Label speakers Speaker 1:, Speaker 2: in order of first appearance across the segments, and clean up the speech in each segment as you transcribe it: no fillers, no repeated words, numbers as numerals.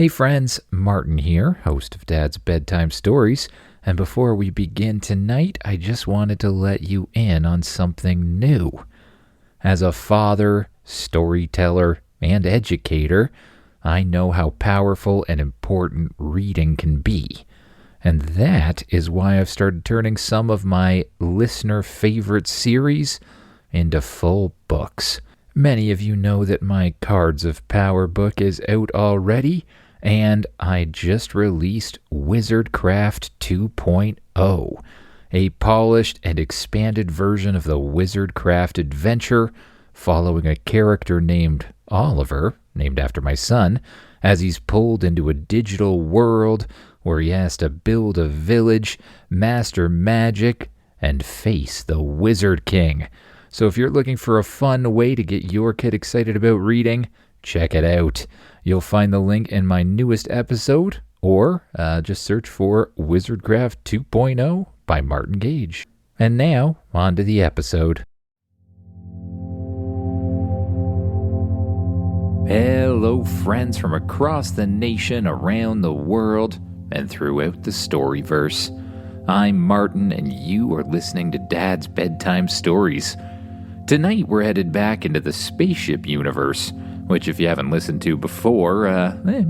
Speaker 1: Hey friends, Martin here, host of Dad's Bedtime Stories, and before we begin tonight, I just wanted to let you in on something new. As a father, storyteller, and educator, I know how powerful and important reading can be. And that is why I've started turning some of my listener favorite series into full books. Many of you know that my Cards of Power book is out already, and I just released Wizardcraft 2.0, a polished and expanded version of the Wizardcraft adventure, following a character named Oliver, named after my son, as he's pulled into a digital world where he has to build a village, master magic, and face the Wizard King. So if you're looking for a fun way to get your kid excited about reading, check it out. You'll find the link in my newest episode, or just search for Wizardcraft 2.0 by Martin Gage. And now, on to the episode. Hello friends from across the nation, around the world, and throughout the Storyverse. I'm Martin, and you are listening to Dad's Bedtime Stories. Tonight we're headed back into the Spaceship universe, which if you haven't listened to before,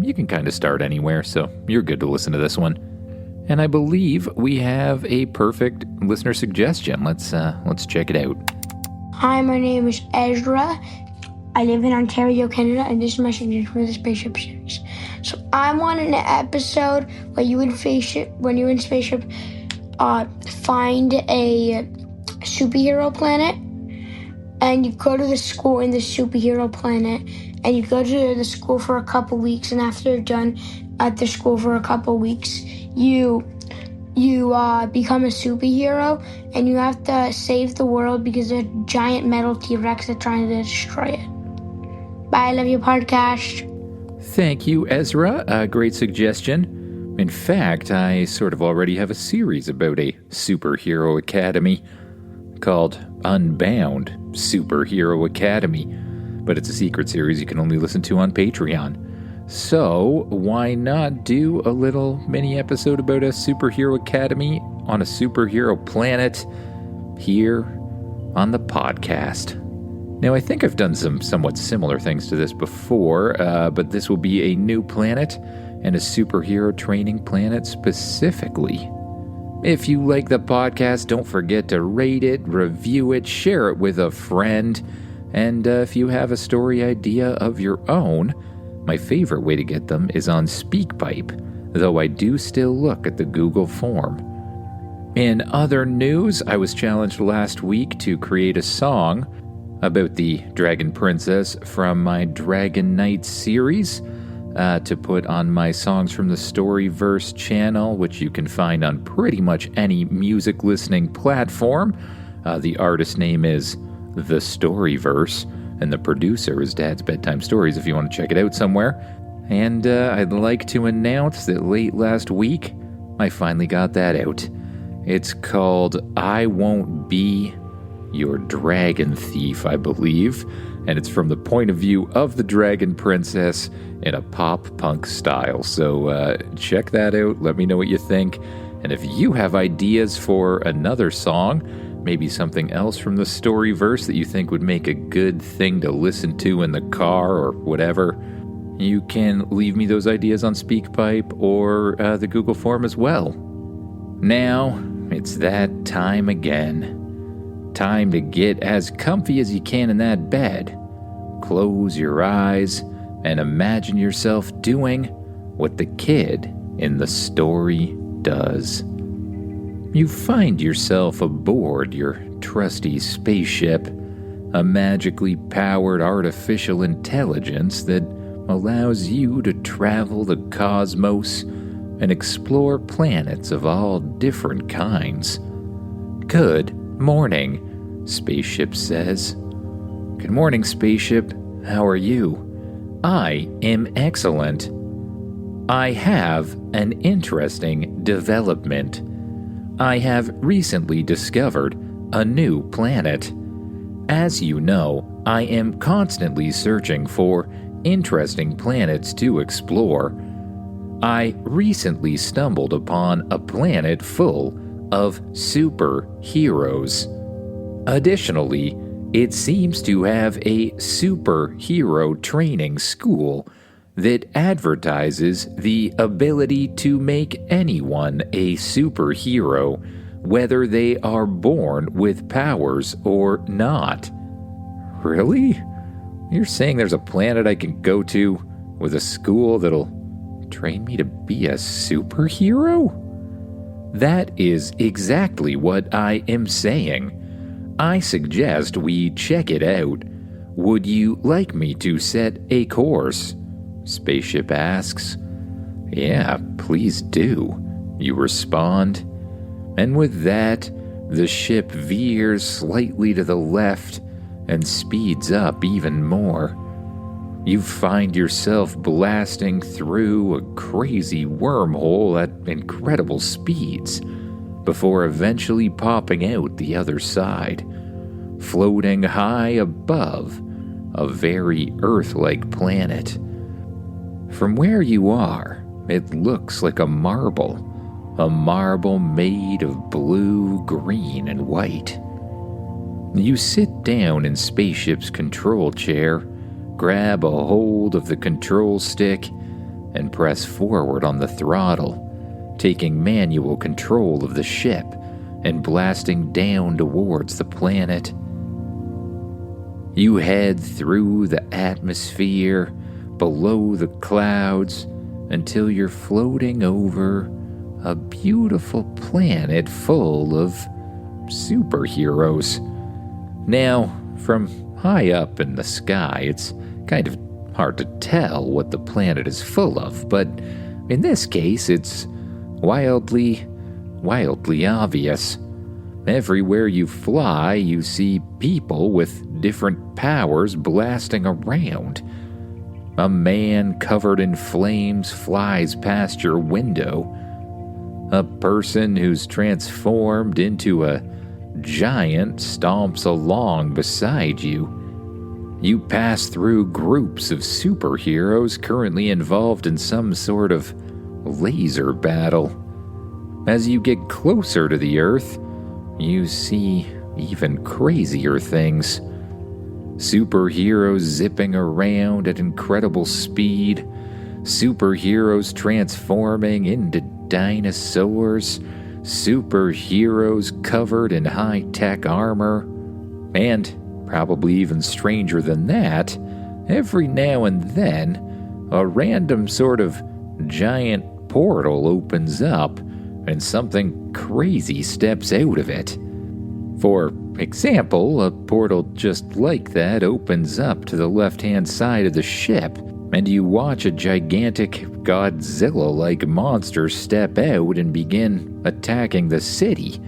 Speaker 1: you can kind of start anywhere, so you're good to listen to this one. And I believe we have a perfect listener suggestion. Let's check it out.
Speaker 2: Hi, my name is Ezra. I live in Ontario, Canada, and this is my suggestion for the Spaceship Series. So I want an episode where you're in Spaceship, find a superhero planet, and you go to the school in the superhero planet, and you go to the school for a couple weeks, and after you're done at the school for a couple weeks, you become a superhero, and you have to save the world because there's a giant metal T-Rex that's trying to destroy it. Bye, I love your podcast.
Speaker 1: Thank you, Ezra. Great suggestion. In fact, I sort of already have a series about a superhero academy called Unbound Superhero Academy, but it's a secret series you can only listen to on Patreon. So why not do a little mini episode about a superhero academy on a superhero planet here on the podcast? Now, I think I've done some somewhat similar things to this before, but this will be a new planet and a superhero training planet specifically. If you like the podcast, don't forget to rate it, review it, share it with a friend, and if you have a story idea of your own, my favorite way to get them is on SpeakPipe, though I do still look at the Google form. In other news, I was challenged last week to create a song about the Dragon Princess from my Dragon Knight series to put on my Songs from the Storyverse channel, which you can find on pretty much any music listening platform. The artist name is The Storyverse, and the producer is Dad's Bedtime Stories if you want to check it out somewhere. And I'd like to announce that late last week, I finally got that out. It's called I Won't Be Your Dragon Thief, I believe, and it's from the point of view of the Dragon Princess in a pop-punk style. So check that out, let me know what you think, and if you have ideas for another song, maybe something else from the Storyverse that you think would make a good thing to listen to in the car or whatever, you can leave me those ideas on SpeakPipe or the Google form as well. Now, it's that time again. Time to get as comfy as you can in that bed. Close your eyes and imagine yourself doing what the kid in the story does. You find yourself aboard your trusty spaceship, a magically powered artificial intelligence that allows you to travel the cosmos and explore planets of all different kinds. Good morning, Spaceship says. Good morning, Spaceship. How are you? I am excellent. I have an interesting development. I have recently discovered a new planet. As you know, I am constantly searching for interesting planets to explore, I recently stumbled upon a planet full of superheroes. Additionally, it seems to have a superhero training school that advertises the ability to make anyone a superhero, whether they are born with powers or not. Really? You're saying there's a planet I can go to with a school that'll train me to be a superhero? That is exactly what I am saying. I suggest we check it out. Would you like me to set a course? Spaceship asks. Yeah, please do, you respond. And with that, the ship veers slightly to the left and speeds up even more. You find yourself blasting through a crazy wormhole at incredible speeds, before eventually popping out the other side, floating high above a very Earth-like planet. From where you are, it looks like a marble made of blue, green, and white. You sit down in Spaceship's control chair, grab a hold of the control stick, and press forward on the throttle, taking manual control of the ship and blasting down towards the planet. You head through the atmosphere, below the clouds, until you're floating over a beautiful planet full of superheroes. Now, from high up in the sky, it's kind of hard to tell what the planet is full of, but in this case, it's wildly obvious. Everywhere you fly, you see people with different powers blasting around. A man covered in flames flies past your window. A person who's transformed into a giant stomps along beside you. You pass through groups of superheroes currently involved in some sort of laser battle. As you get closer to the Earth, you see even crazier things. Superheroes zipping around at incredible speed, superheroes transforming into dinosaurs, superheroes covered in high-tech armor, and, probably even stranger than that, every now and then, a random sort of giant portal opens up and something crazy steps out of it. For example, a portal just like that opens up to the left-hand side of the ship, and you watch a gigantic Godzilla-like monster step out and begin attacking the city,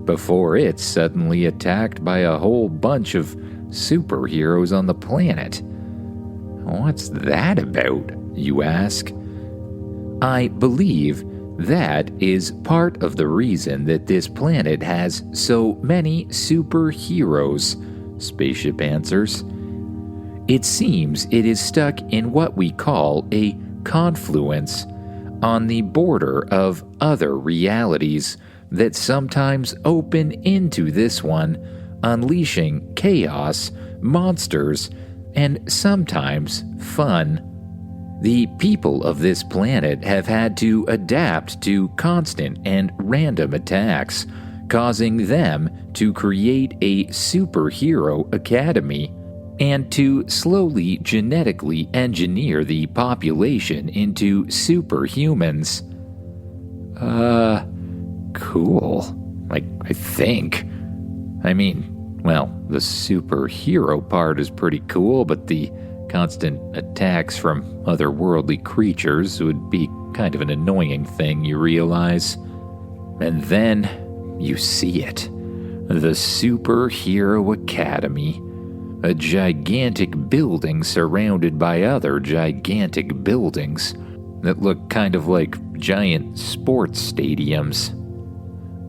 Speaker 1: before it's suddenly attacked by a whole bunch of superheroes on the planet. What's that about, you ask? I believe that is part of the reason that this planet has so many superheroes, Spaceship answers. It seems it is stuck in what we call a confluence, on the border of other realities that sometimes open into this one, unleashing chaos, monsters, and sometimes fun. The people of this planet have had to adapt to constant and random attacks, causing them to create a superhero academy and to slowly genetically engineer the population into superhumans. Cool. I think. I mean, well, the superhero part is pretty cool, but the constant attacks from otherworldly creatures would be kind of an annoying thing, you realize. And then you see it. The Superhero Academy. A gigantic building surrounded by other gigantic buildings that look kind of like giant sports stadiums.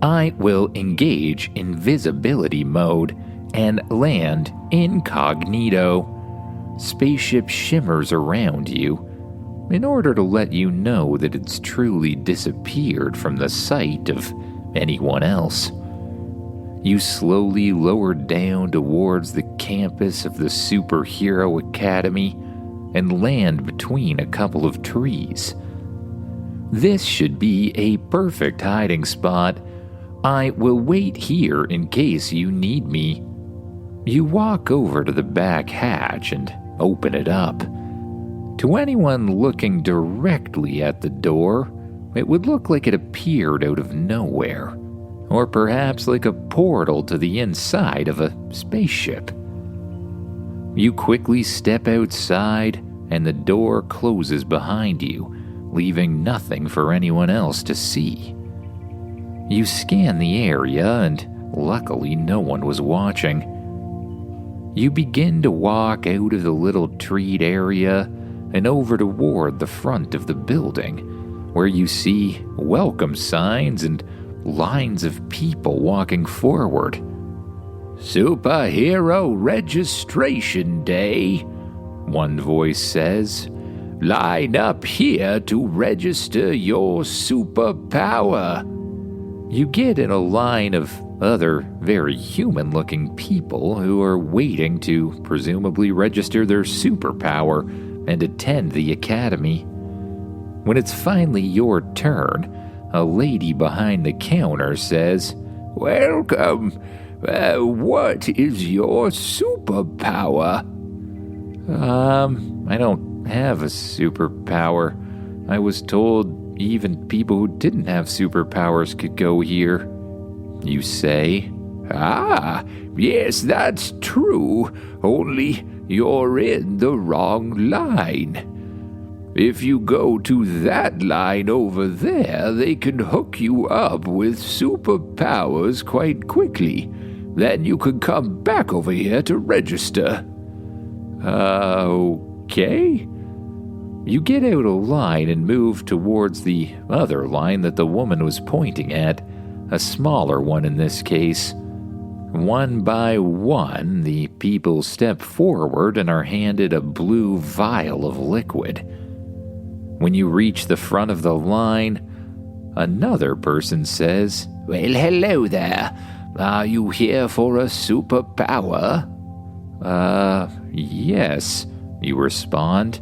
Speaker 1: I will engage invisibility mode and land incognito. Spaceship shimmers around you. in order to let you know that it's truly disappeared from the sight of anyone else. You slowly lower down towards the campus of the Superhero Academy and land between a couple of trees. This should be a perfect hiding spot. I will wait here in case you need me. You walk over to the back hatch and open it up. To anyone looking directly at the door, it would look like it appeared out of nowhere, or perhaps like a portal to the inside of a spaceship. You quickly step outside, and the door closes behind you, leaving nothing for anyone else to see. You scan the area, and luckily no one was watching. You begin to walk out of the little treed area and over toward the front of the building, where you see welcome signs and lines of people walking forward. "Superhero Registration Day," one voice says. "Line up here to register your superpower." You get in a line of other very human-looking people who are waiting to presumably register their superpower and attend the academy. When it's finally your turn, a lady behind the counter says, "Welcome. What is your superpower?" I don't have a superpower. I was told even people who didn't have superpowers could go here," you say. "Ah, yes, that's true. Only you're in the wrong line. If you go to that line over there, they can hook you up with superpowers quite quickly. Then you can come back over here to register." Okay. You get out of line and move towards the other line that the woman was pointing at, a smaller one in this case. One by one, the people step forward and are handed a blue vial of liquid. When you reach the front of the line, another person says, "Well, hello there. Are you here for a superpower?" Yes, you respond.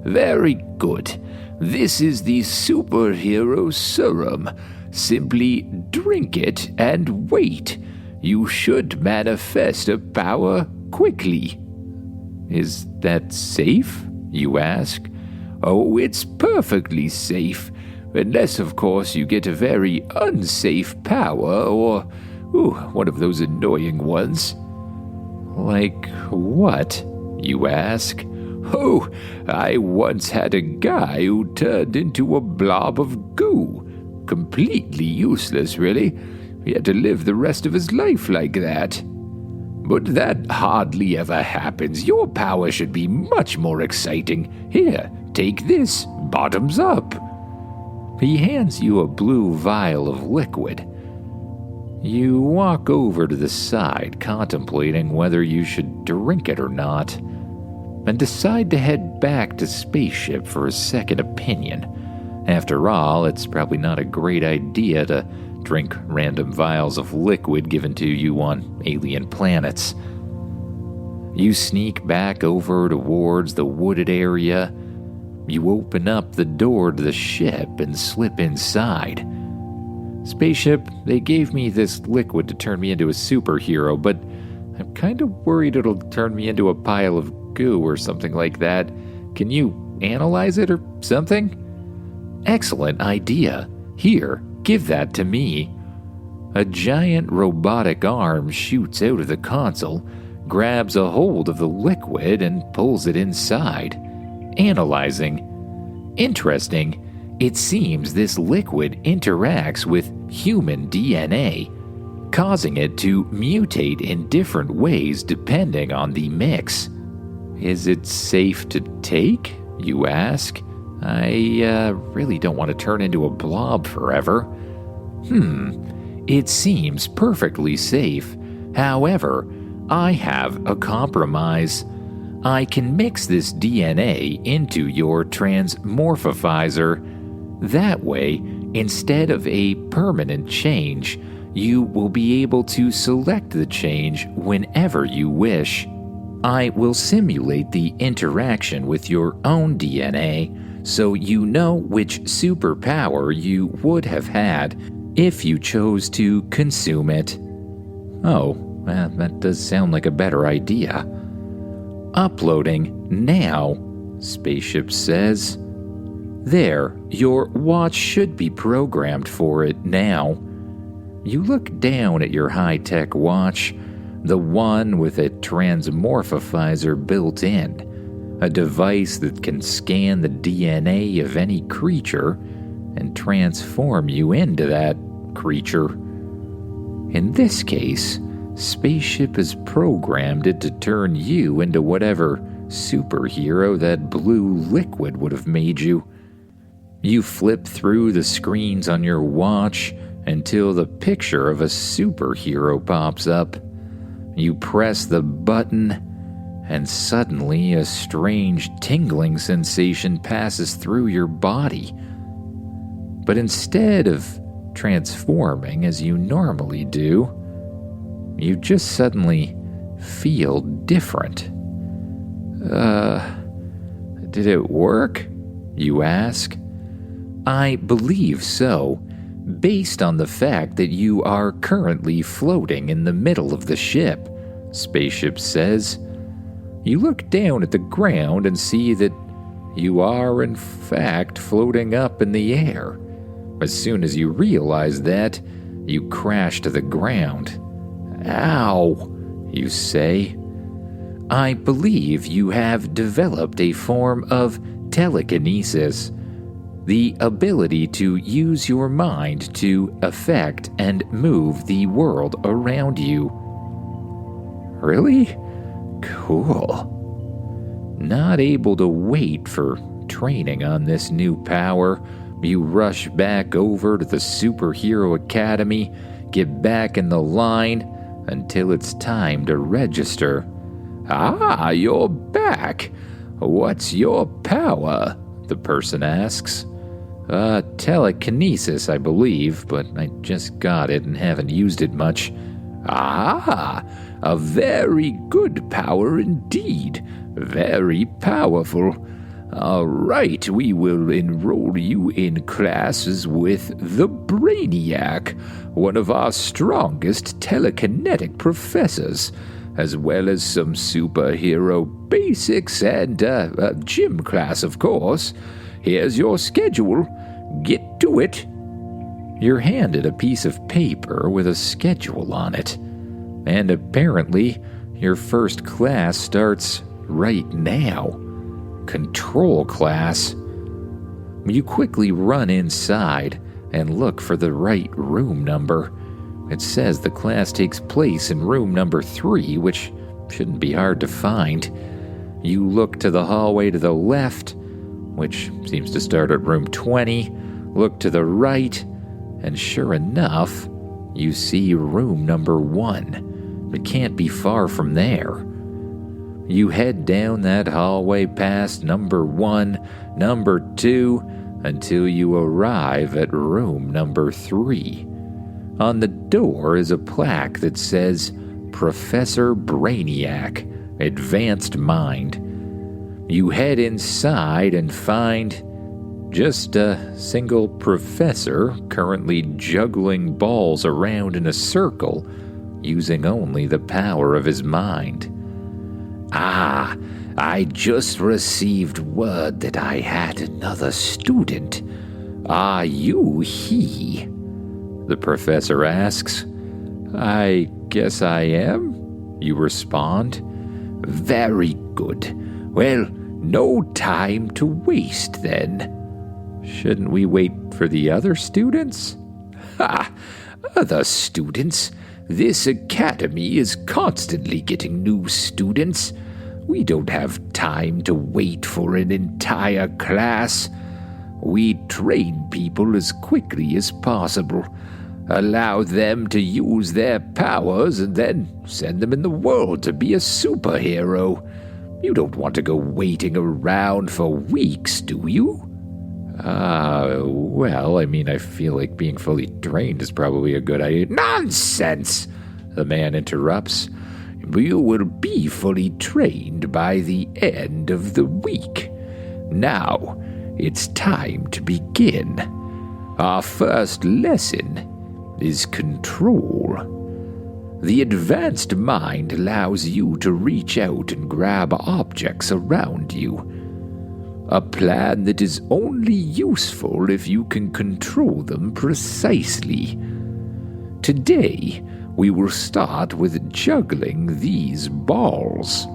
Speaker 1: "Very good. This is the superhero serum. Simply drink it and wait. You should manifest a power quickly." "Is that safe?" you ask. "Oh, it's perfectly safe. Unless, of course, you get a very unsafe power or, one of those annoying ones." "Like what?" you ask. "Oh, I once had a guy who turned into a blob of goo. Completely useless, really. He had to live the rest of his life like that. But that hardly ever happens. Your power should be much more exciting. Here, take this, bottoms up." He hands you a blue vial of liquid. You walk over to the side, contemplating whether you should drink it or not, and decide to head back to Spaceship for a second opinion. After all, it's probably not a great idea to drink random vials of liquid given to you on alien planets. You sneak back over towards the wooded area. You open up the door to the ship and slip inside. "Spaceship, they gave me this liquid to turn me into a superhero, but I'm kind of worried it'll turn me into a pile of goo or something like that. Can you analyze it or something?" "Excellent idea. Here, give that to me." A giant robotic arm shoots out of the console, grabs a hold of the liquid, and pulls it inside. Analyzing. Interesting. It seems this liquid interacts with human DNA, causing it to mutate in different ways depending on the mix. "Is it safe to take?" you ask. I really don't want to turn into a blob forever." It seems perfectly safe. However, I have a compromise. I can mix this DNA into your transmorphifizer. That way, instead of a permanent change, you will be able to select the change whenever you wish. I will simulate the interaction with your own DNA so you know which superpower you would have had if you chose to consume it. Oh, well, that does sound like a better idea. Uploading now, Spaceship says. There, your watch should be programmed for it now. You look down at your high-tech watch, the one with a transmorphifizer built in, a device that can scan the DNA of any creature and transform you into that creature. In this case, Spaceship has programmed it to turn you into whatever superhero that blue liquid would have made you. You flip through the screens on your watch until the picture of a superhero pops up. You press the button, and suddenly a strange tingling sensation passes through your body. But instead of transforming as you normally do, you just suddenly feel different. Did it work? You ask. I believe so, based on the fact that you are currently floating in the middle of the ship, Spaceship says. You look down at the ground and see that you are in fact floating up in the air. As soon as you realize that, you crash to the ground. Ow, you say. I believe you have developed a form of telekinesis, the ability to use your mind to affect and move the world around you. Really? Cool. Not able to wait for training on this new power, you rush back over to the Superhero Academy, get back in the line until it's time to register. Ah, you're back. What's your power? The person asks. Telekinesis, I believe, but I just got it and haven't used it much. Ah, a very good power indeed. Very powerful. All right, we will enroll you in classes with the Brainiac, one of our strongest telekinetic professors, as well as some superhero basics and gym class, of course. Here's your schedule. Get to it. You're handed a piece of paper with a schedule on it, and apparently your first class starts right now. Control class. You quickly run inside and look for the right room number. It says the class takes place in room number 3, which shouldn't be hard to find. You look to the hallway to the left, which seems to start at room 20, look to the right, and sure enough, you see room number 1. It can't be far from there. You head down that hallway past number 1, number 2, until you arrive at room number 3. On the door is a plaque that says, Professor Brainiac, Advanced Mind. You head inside and find just a single professor currently juggling balls around in a circle, using only the power of his mind. Ah, I just received word that I had another student. Are you he? The professor asks. I guess I am, you respond. Very good. Well, no time to waste then. Shouldn't we wait for the other students? Ha! Other students? This academy is constantly getting new students. We don't have time to wait for an entire class. We train people as quickly as possible, allow them to use their powers, and then send them in the world to be a superhero. You don't want to go waiting around for weeks, do you? Well, I feel like being fully trained is probably a good idea. Nonsense! The man interrupts. You will be fully trained by the end of the week. Now, it's time to begin. Our first lesson is control. The advanced mind allows you to reach out and grab objects around you. A plan that is only useful if you can control them precisely. Today, we will start with juggling these balls.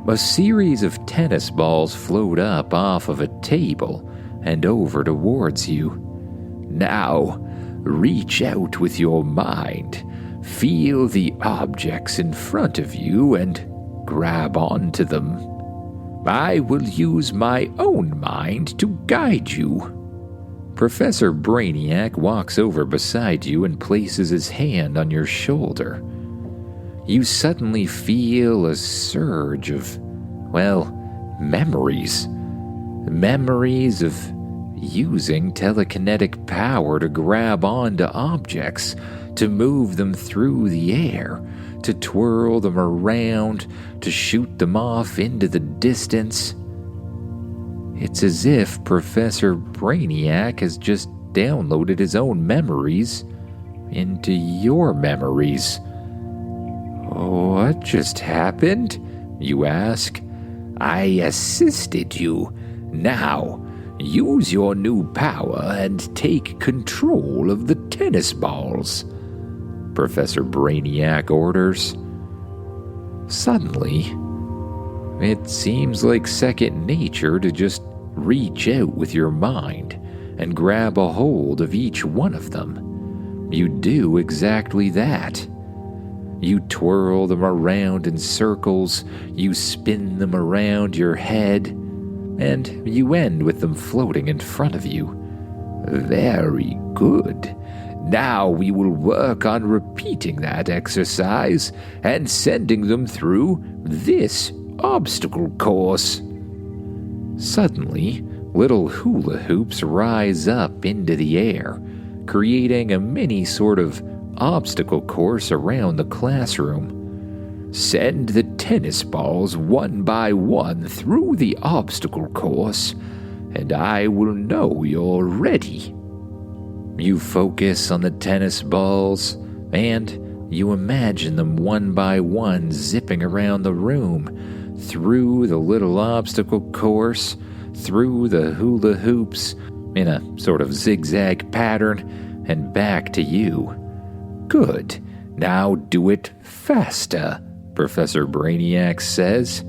Speaker 1: A series of tennis balls float up off of a table and over towards you. Now, reach out with your mind. Feel the objects in front of you and grab onto them. I will use my own mind to guide you. Professor Brainiac walks over beside you and places his hand on your shoulder. You suddenly feel a surge of, memories. Memories of using telekinetic power to grab onto objects, to move them through the air, to twirl them around, to shoot them off into the distance. It's as if Professor Brainiac has just downloaded his own memories into your memories. What just happened? You ask. I assisted you. Now, use your new power and take control of the tennis balls, Professor Brainiac orders. Suddenly, it seems like second nature to just reach out with your mind and grab a hold of each one of them. You do exactly that. You twirl them around in circles, you spin them around your head, and you end with them floating in front of you. Very good. Now we will work on repeating that exercise and sending them through this obstacle course. Suddenly, little hula hoops rise up into the air, creating a mini sort of obstacle course around the classroom. Send the tennis balls one by one through the obstacle course, and I will know you're ready. You focus on the tennis balls, and you imagine them one by one zipping around the room, through the little obstacle course, through the hula hoops, in a sort of zigzag pattern, and back to you. Good. Now do it faster, Professor Brainiac says.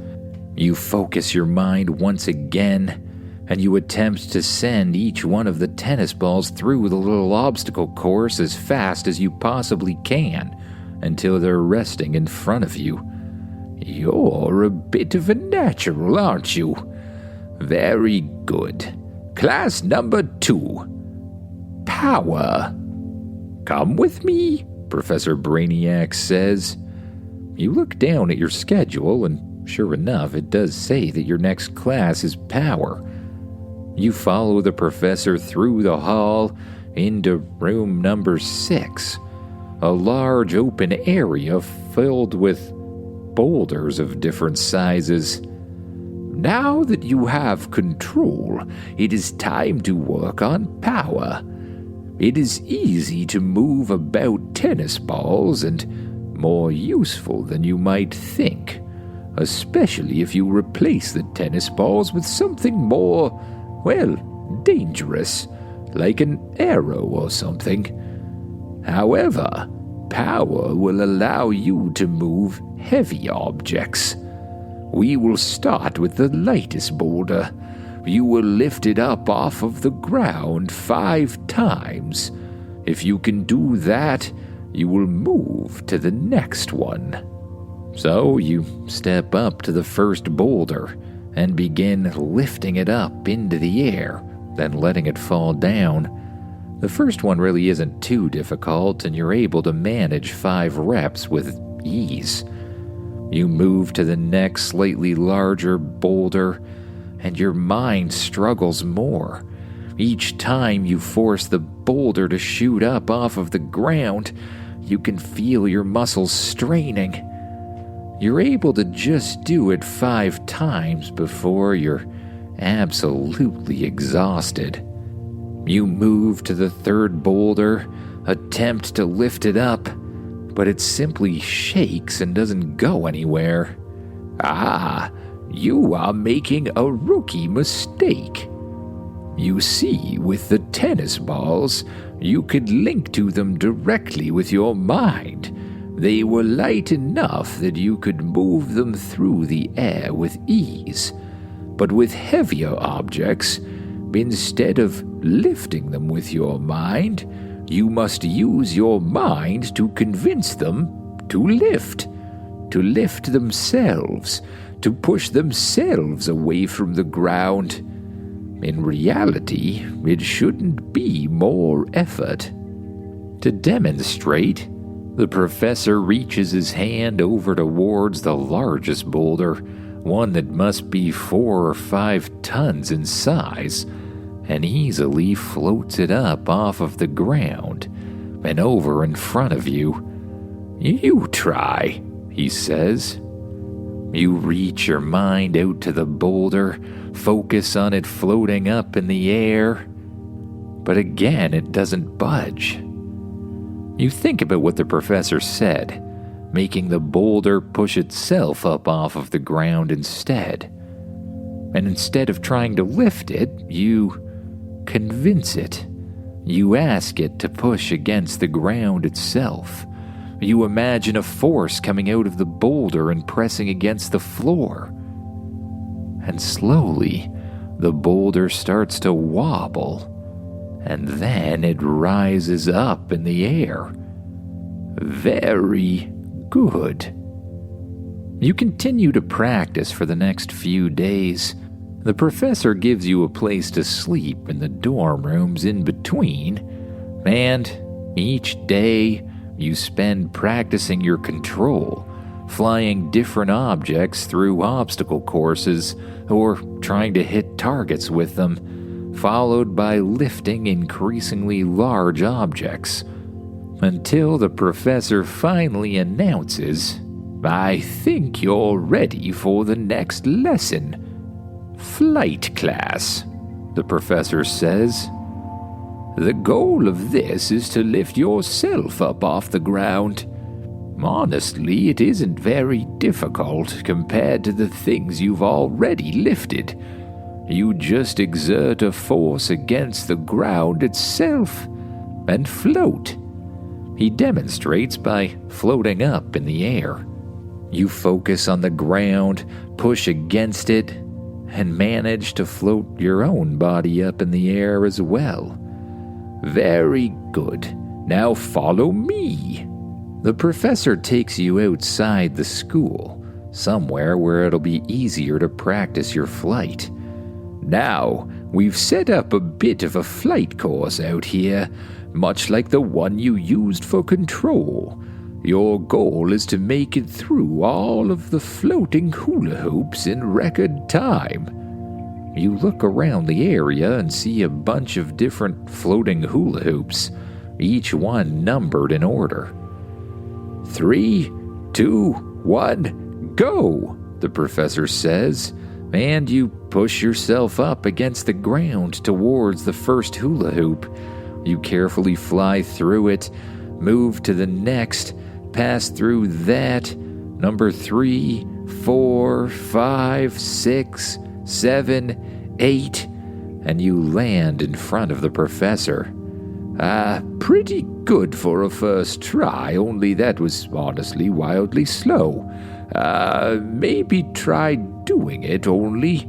Speaker 1: You focus your mind once again, and you attempt to send each one of the tennis balls through the little obstacle course as fast as you possibly can, until they're resting in front of you. You're a bit of a natural, aren't you? Very good. Class number 2. Power. Come with me, Professor Brainiac says. You look down at your schedule, and sure enough, it does say that your next class is power. You follow the professor through the hall into room number 6, a large open area filled with boulders of different sizes. Now that you have control, it is time to work on power. It is easy to move about tennis balls and more useful than you might think, especially if you replace the tennis balls with something more, dangerous, like an arrow or something. However, power will allow you to move heavy objects. We will start with the lightest boulder. You will lift it up off of the ground 5 times. If you can do that, you will move to the next one. So you step up to the first boulder and begin lifting it up into the air, then letting it fall down. The first one really isn't too difficult, and you're able to manage 5 reps with ease. You move to the next slightly larger boulder, and your mind struggles more. Each time you force the boulder to shoot up off of the ground, you can feel your muscles straining. You're able to just do it 5 times before you're absolutely exhausted. You move to the 3rd boulder, attempt to lift it up, but it simply shakes and doesn't go anywhere. You are making a rookie mistake. You see, with the tennis balls, you could link to them directly with your mind. They were light enough that you could move them through the air with ease. But with heavier objects, instead of lifting them with your mind, you must use your mind to convince them to lift themselves, to push themselves away from the ground. In reality, it shouldn't be more effort. To demonstrate, the professor reaches his hand over towards the largest boulder, one that must be 4 or 5 tons in size, and easily floats it up off of the ground and over in front of you. You try, he says. You reach your mind out to the boulder, focus on it floating up in the air, but again it doesn't budge. You think about what the professor said, making the boulder push itself up off of the ground instead. And instead of trying to lift it, you convince it. You ask it to push against the ground itself. You imagine a force coming out of the boulder and pressing against the floor. And slowly, the boulder starts to wobble, and then it rises up in the air. Very good. You continue to practice for the next few days. The professor gives you a place to sleep in the dorm rooms in between, and each day you spend practicing your control, flying different objects through obstacle courses or trying to hit targets with them, followed by lifting increasingly large objects, until the professor finally announces, "I think you're ready for the next lesson. Flight class," the professor says. "The goal of this is to lift yourself up off the ground. Honestly, it isn't very difficult compared to the things you've already lifted. You just exert a force against the ground itself and float." He demonstrates by floating up in the air. You focus on the ground, push against it, and manage to float your own body up in the air as well. Very good. Now follow me. The professor takes you outside the school, somewhere where it'll be easier to practice your flight. Now, we've set up a bit of a flight course out here, much like the one you used for control. Your goal is to make it through all of the floating hula hoops in record time. You look around the area and see a bunch of different floating hula hoops, each one numbered in order. 3, 2, 1, go, the professor says, and you push yourself up against the ground towards the first hula hoop. You carefully fly through it, move to the next, pass through that, number 3, 4, 5, 6, 7, 8, and you land in front of the professor. Pretty good for a first try, only that was honestly wildly slow. Maybe try doing it only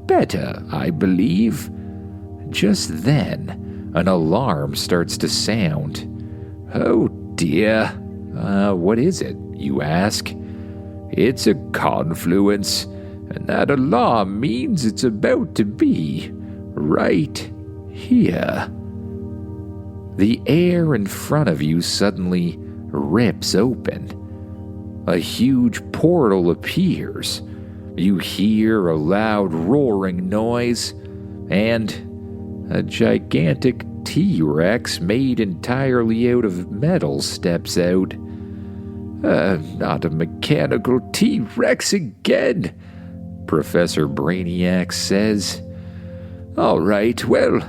Speaker 1: better, I believe. Just then, an alarm starts to sound. Oh dear. What is it, you ask? It's a confluence, and that alarm means it's about to be right here. The air in front of you suddenly rips open. a huge portal appears. You hear a loud roaring noise, and a gigantic T-Rex made entirely out of metal steps out. Not a mechanical T-Rex again, Professor Brainiac says. All right, well,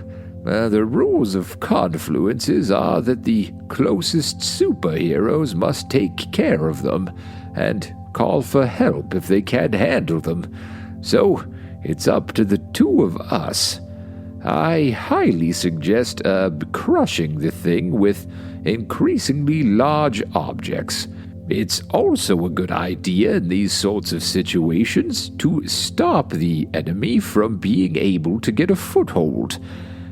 Speaker 1: the rules of confluences are that the closest superheroes must take care of them and call for help if they can't handle them. So, it's up to the two of us. I highly suggest crushing the thing with increasingly large objects. It's also a good idea in these sorts of situations to stop the enemy from being able to get a foothold.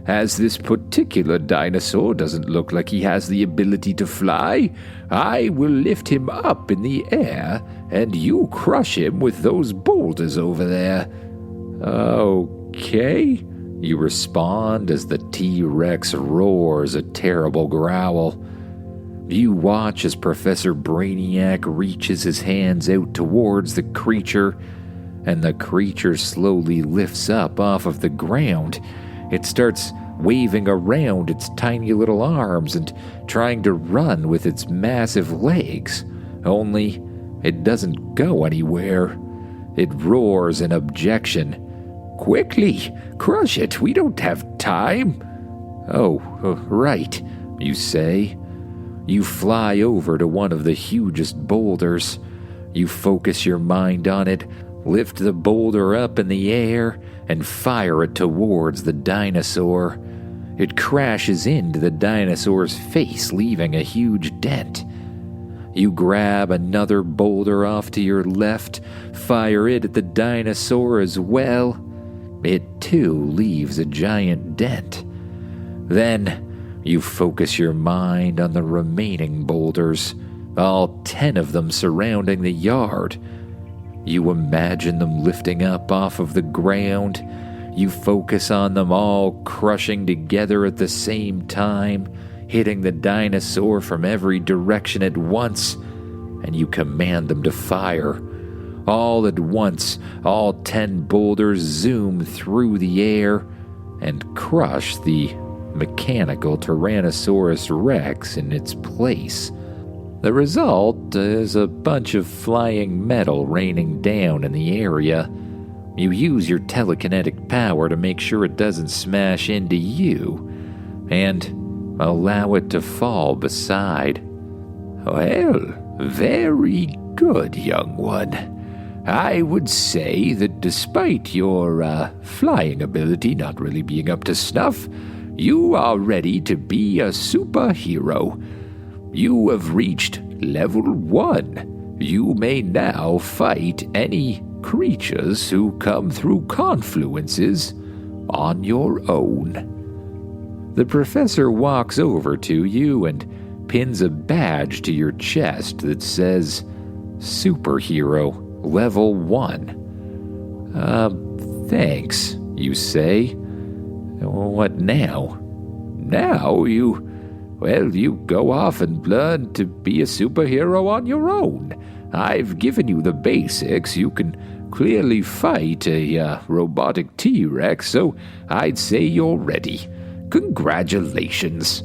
Speaker 1: As this particular dinosaur doesn't look like he has the ability to fly, I will lift him up in the air and you crush him with those boulders over there. Okay, you respond as the T-Rex roars a terrible growl. You watch as Professor Brainiac reaches his hands out towards the creature, and the creature slowly lifts up off of the ground. It starts waving around its tiny little arms and trying to run with its massive legs, only it doesn't go anywhere. It roars in objection. Quickly, crush it, we don't have time. Oh, right, you say. You fly over to one of the hugest boulders. You focus your mind on it, lift the boulder up in the air, and fire it towards the dinosaur. It crashes into the dinosaur's face, leaving a huge dent. You grab another boulder off to your left, fire it at the dinosaur as well. It too leaves a giant dent. Then, you focus your mind on the remaining boulders, all 10 of them surrounding the yard. You imagine them lifting up off of the ground. You focus on them all crushing together at the same time, hitting the dinosaur from every direction at once, and you command them to fire. All at once, all 10 boulders zoom through the air and crush the mechanical Tyrannosaurus Rex in its place. The result is a bunch of flying metal raining down in the area. You use your telekinetic power to make sure it doesn't smash into you, and allow it to fall beside. Well, very good, young one. I would say that despite your flying ability not really being up to snuff, you are ready to be a superhero. You have reached level 1. You may now fight any creatures who come through confluences on your own. The professor walks over to you and pins a badge to your chest that says Superhero Level 1. Thanks, you say. What now? Now you go off and learn to be a superhero on your own. I've given you the basics. You can clearly fight a robotic T-Rex, so I'd say you're ready. Congratulations.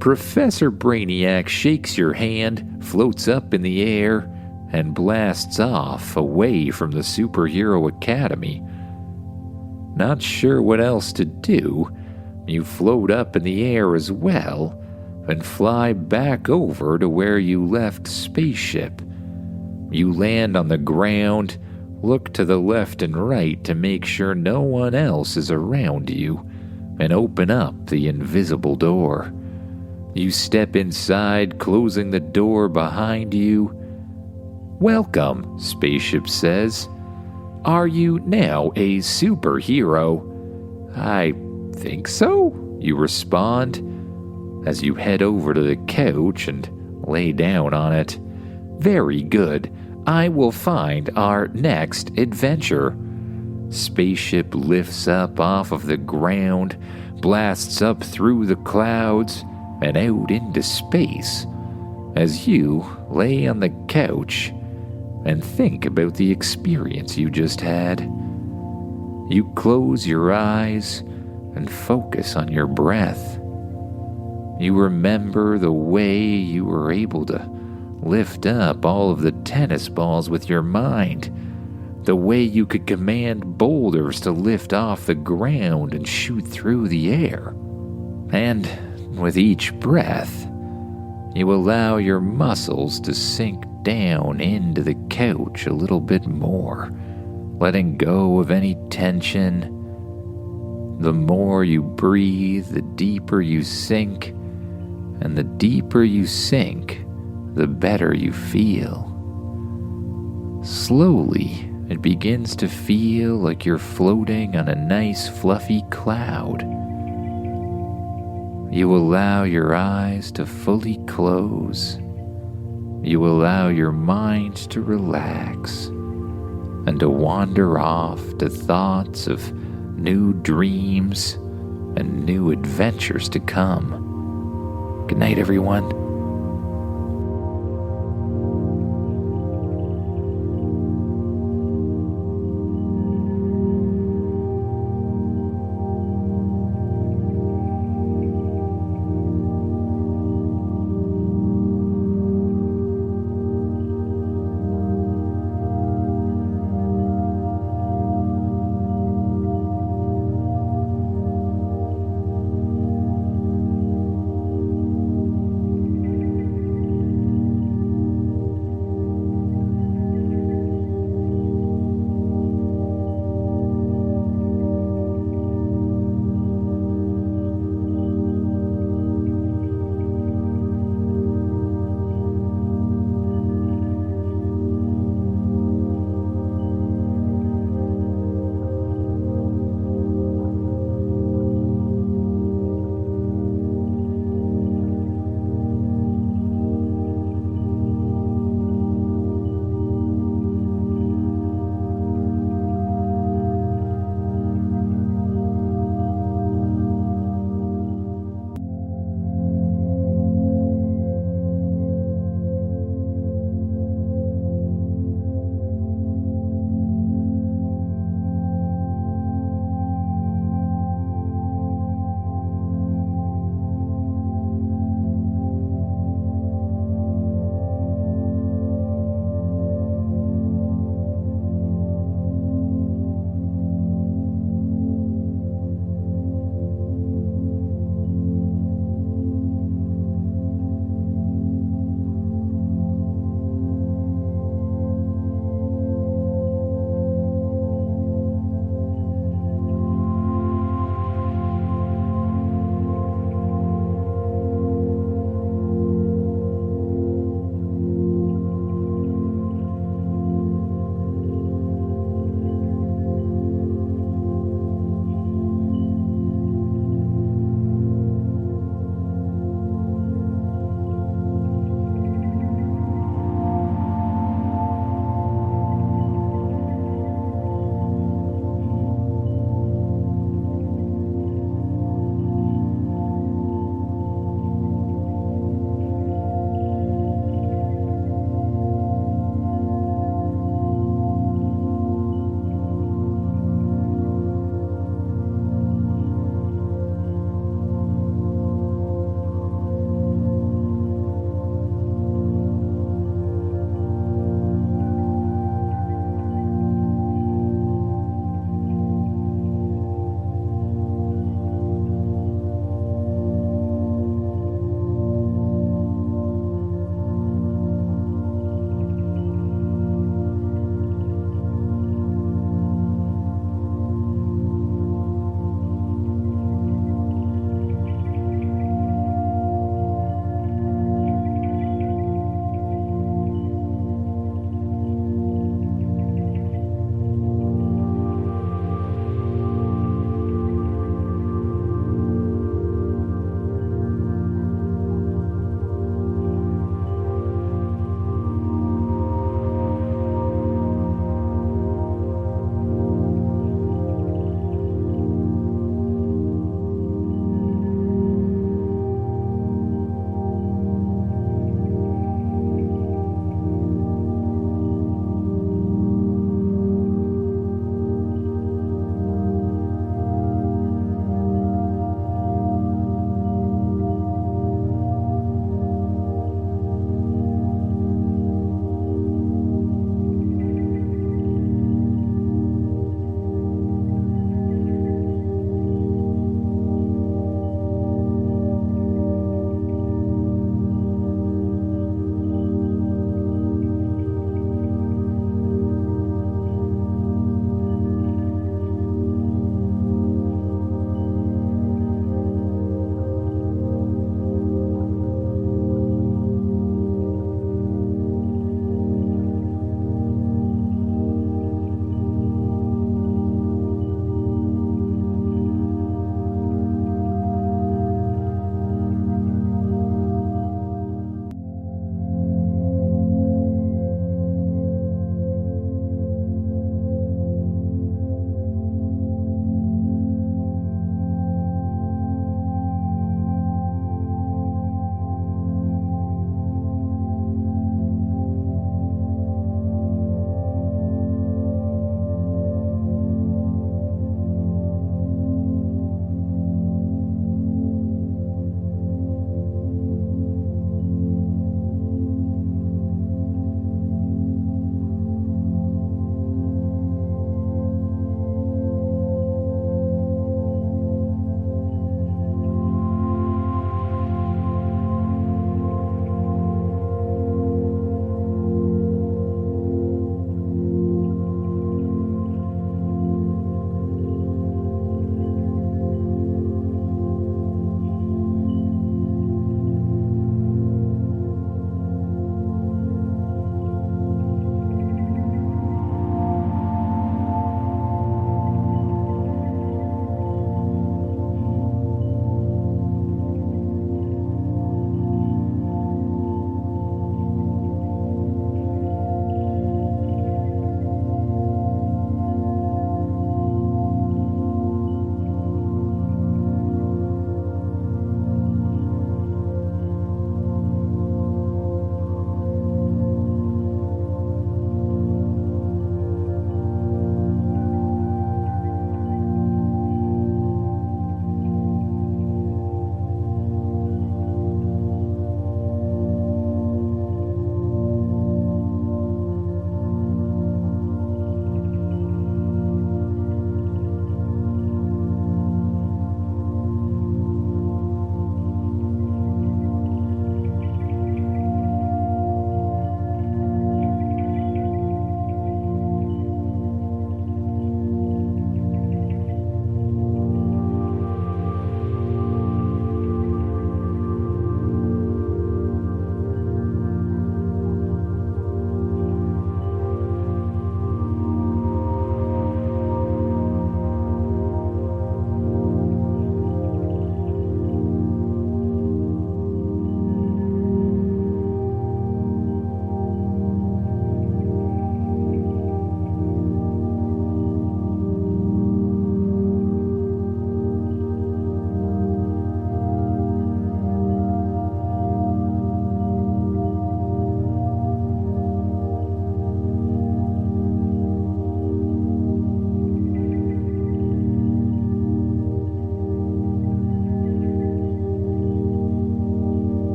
Speaker 1: Professor Brainiac shakes your hand, floats up in the air, and blasts off away from the Superhero Academy. Not sure what else to do, you float up in the air as well and fly back over to where you left Spaceship. You land on the ground, look to the left and right to make sure no one else is around you, and open up the invisible door. You step inside, closing the door behind you. Welcome, Spaceship says. Are you now a superhero? I think so, you respond, as you head over to the couch and lay down on it. Very good. I will find our next adventure. Spaceship lifts up off of the ground, blasts up through the clouds, and out into space. as you lay on the couch and think about the experience you just had. You close your eyes and focus on your breath. You remember the way you were able to lift up all of the tennis balls with your mind, the way you could command boulders to lift off the ground and shoot through the air. And with each breath, you allow your muscles to sink down into the couch a little bit more, letting go of any tension. The more you breathe, the deeper you sink, and the deeper you sink, the better you feel. Slowly, it begins to feel like you're floating on a nice fluffy cloud. You allow your eyes to fully close. You allow your mind to relax and to wander off to thoughts of new dreams and new adventures to come. Good night, everyone.